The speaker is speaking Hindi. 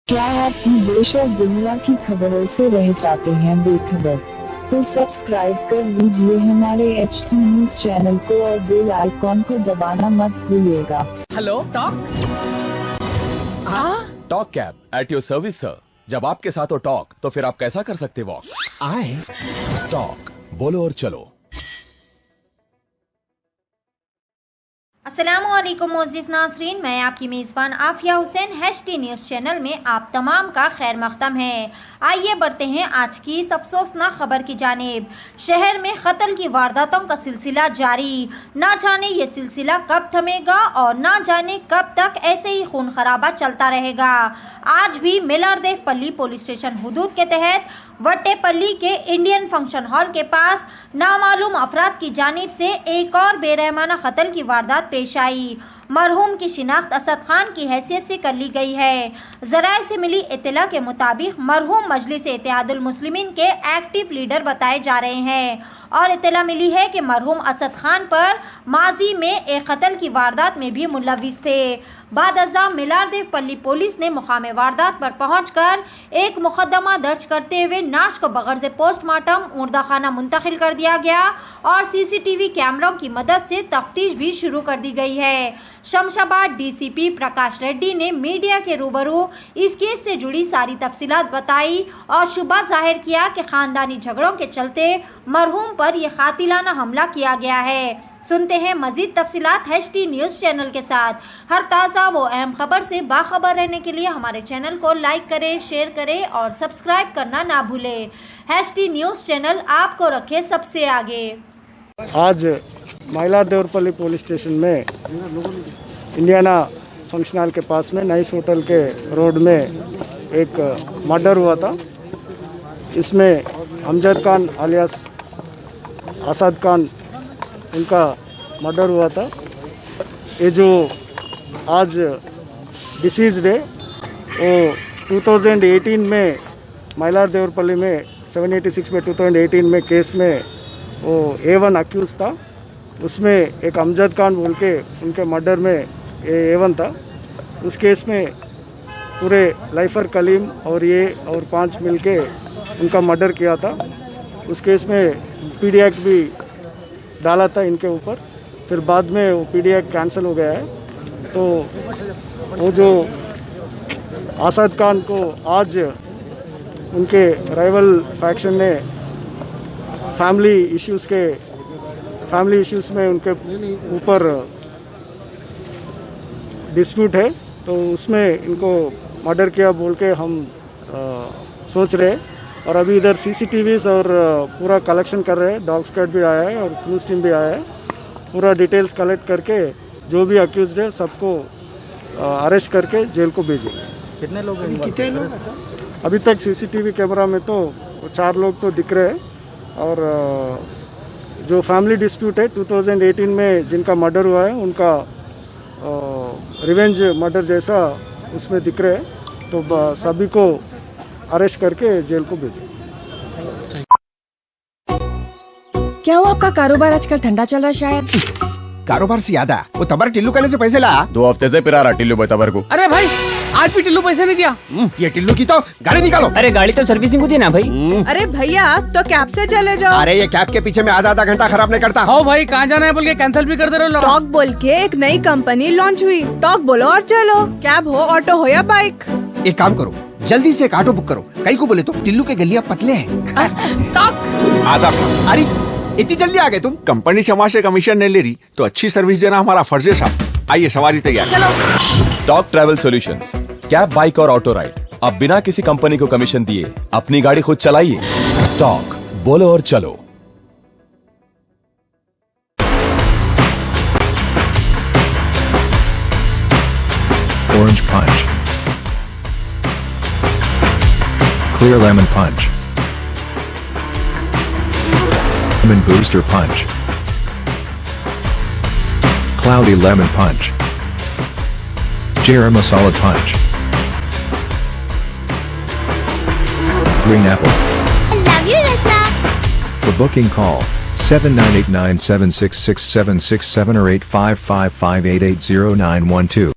क्या आप देश और दुनिया की खबरों से रह जाते हैं बेखबर? तो सब्सक्राइब कर लीजिए हमारे HT न्यूज चैनल को और बेल आइकॉन को दबाना मत भूलिएगा। Hello talk. Talk cab at your service sir. जब आपके साथ हो टॉक तो फिर आप कैसा कर सकते वॉक? आए टॉक बोलो और चलो। अस्सलामुअलैकुम मोअज़्ज़िज़ नाज़रीन, मैं आपकी मेज़बान Afia Hussain HT news channel में आप तमाम का खैर मक़दम है। आइए बढ़ते हैं आज की इस अफसोसनाक खबर की जानिब। शहर में कत्ल की वारदातों का सिलसिला जारी, ना जाने ये सिलसिला कब थमेगा और ना जाने कब तक ऐसे ही खून खराबा चलता रहेगा। आज भी मेलारदेवपल्ली पुलिस स्टेशन हुदूद के तहत वट्टेपल्ली के इंडियन फंक्शन हॉल के पास नामालूम अफराद की जानिब से एक और बेरहमाना कत्ल की वारदात पेश आई। मरहूम की शिनाख्त असद खान की हैसियत से कर ली गई है। ज़राए से मिली इत्तला के मुताबिक मरहूम मजलिस इत्तेहादुल मुस्लिमीन के एक्टिव लीडर बताए जा रहे हैं और इत्तला मिली है कि मरहूम असद खान पर माजी में एक कत्ल की वारदात में भी मुलविस थे। बाद अज़ा मेलारदेवपल्ली पुलिस ने मुकामे वारदात पर पहुंचकर एक मुकदमा दर्ज करते हुए नाश को बगैर से पोस्टमार्टम मुर्दा खाना मुंतकिल कर दिया गया और CCTV कैमरों की मदद से तफ्तीश भी शुरू कर दी गई है। शमशाबाद DCP प्रकाश रेड्डी ने मीडिया के रूबरू इस केस से जुड़ी सारी तफसीलात बताई और शुबा जाहिर किया कि खानदानी झगड़ों के चलते मरहूम पर यह कातिलाना हमला किया गया है। सुनते हैं मजीद तफसीलात HT न्यूज़ चैनल के साथ। हर ताज़ा वो अहम खबर से बाखबर रहने के लिए हमारे चैनल को लाइक करें, शेयर करें और सब्सक्राइब करना ना भूलें। HT न्यूज़ चैनल आपको रखे सबसे आगे। आज मेलारदेवपल्ली पुलिस स्टेशन में इंडियाना फंक्शन हॉल के पास में नाइस होटल के रोड में एक मर्डर हुआ था। इसमें अमजद खान अलियास असद खान उनका मर्डर हुआ था। ये जो आज डिसीज्ड है वो 2018 में मेलारदेवपल्ली में 786 में 2018 में केस में वो A1 अक्यूज था। उसमें एक अमजद खान बोल के उनके मर्डर में A1 था। उस केस में पूरे लाइफर कलीम और ये और 5 मिलके उनका मर्डर किया था। उस केस में PD एक्ट भी डाला था इनके ऊपर, फिर बाद में वो PD एक्ट कैंसिल हो गया है। तो वो जो असद खान को आज उनके राइवल फैक्शन ने फैमिली इश्यूज में उनके ऊपर डिस्प्यूट है, तो उसमें इनको मर्डर किया बोल के हम सोच रहे हैं। और अभी इधर CCTVs और पूरा कलेक्शन कर रहे हैं। डॉग स्क्वाड भी आया है और पुलिस टीम भी आया है। पूरा डिटेल्स कलेक्ट करके जो भी अक्यूज्ड है सबको अरेस्ट करके जेल को भेजेंगे। कितने लोग हैं? कितने लोग हैं सर? अभी तक CCTV कैमरा में तो 4 लोग तो दिख रहे हैं और जो फैमिली डिस्प्यूट है 2018 में जिनका मर्डर हुआ है उनका रिवेंज मर्डर जैसा उसमें दिख रहे हैं। तो सभी को अरेस्ट करके जेल को भेजें। क्या हुआ आपका कारोबार आजकल ठंडा चल रहा है शायद? कारोबार से याद आया, वो तबर टिल्लू कहने से पैसे ला। 2 हफ्ते से पिरा रहा टिल्लू तबर को। अरे भाई आज भी टिल्लू पैसे नहीं दिया। ये टिल्लू की तो गाड़ी निकालो। अरे गाड़ी तो सर्विसिंग को दी ना भाई। अरे भैया तो कैब से चले जाओ। अरे ये कैब के पीछे में आधा घंटा खराब नहीं करता। हाँ भाई कहाँ जाना है बोल के कैंसिल भी कर दे रहे हो। टॉक बोल के एक नई कंपनी लॉन्च हुई। टॉक बोलो और चलो, कैब हो, ऑटो हो या बाइक। एक काम करो, जल्दी से एक ऑटो बुक करो। कई को बोले तो टिल्लू के गलियां पतले हैं। आधा अरे इतनी जल्दी आ गए तुम? कंपनी क्षमा से कमीशन नहीं ले रही तो अच्छी सर्विस देना हमारा फर्ज है साहब। आइए सवारी तैयार। चलो। Talk travel solutions, cab, bike और ऑटो राइड। अब बिना किसी कंपनी को कमीशन दिए अपनी गाड़ी खुद चलाइए। टॉक बोलो और चलो। Orange Punch, Clear Lemon Punch, Lemon Booster Punch, Cloudy Lemon Punch, Garam Masala Punch, Green Apple. I love you, Rasna. For booking call 7989766767 or 8555880912.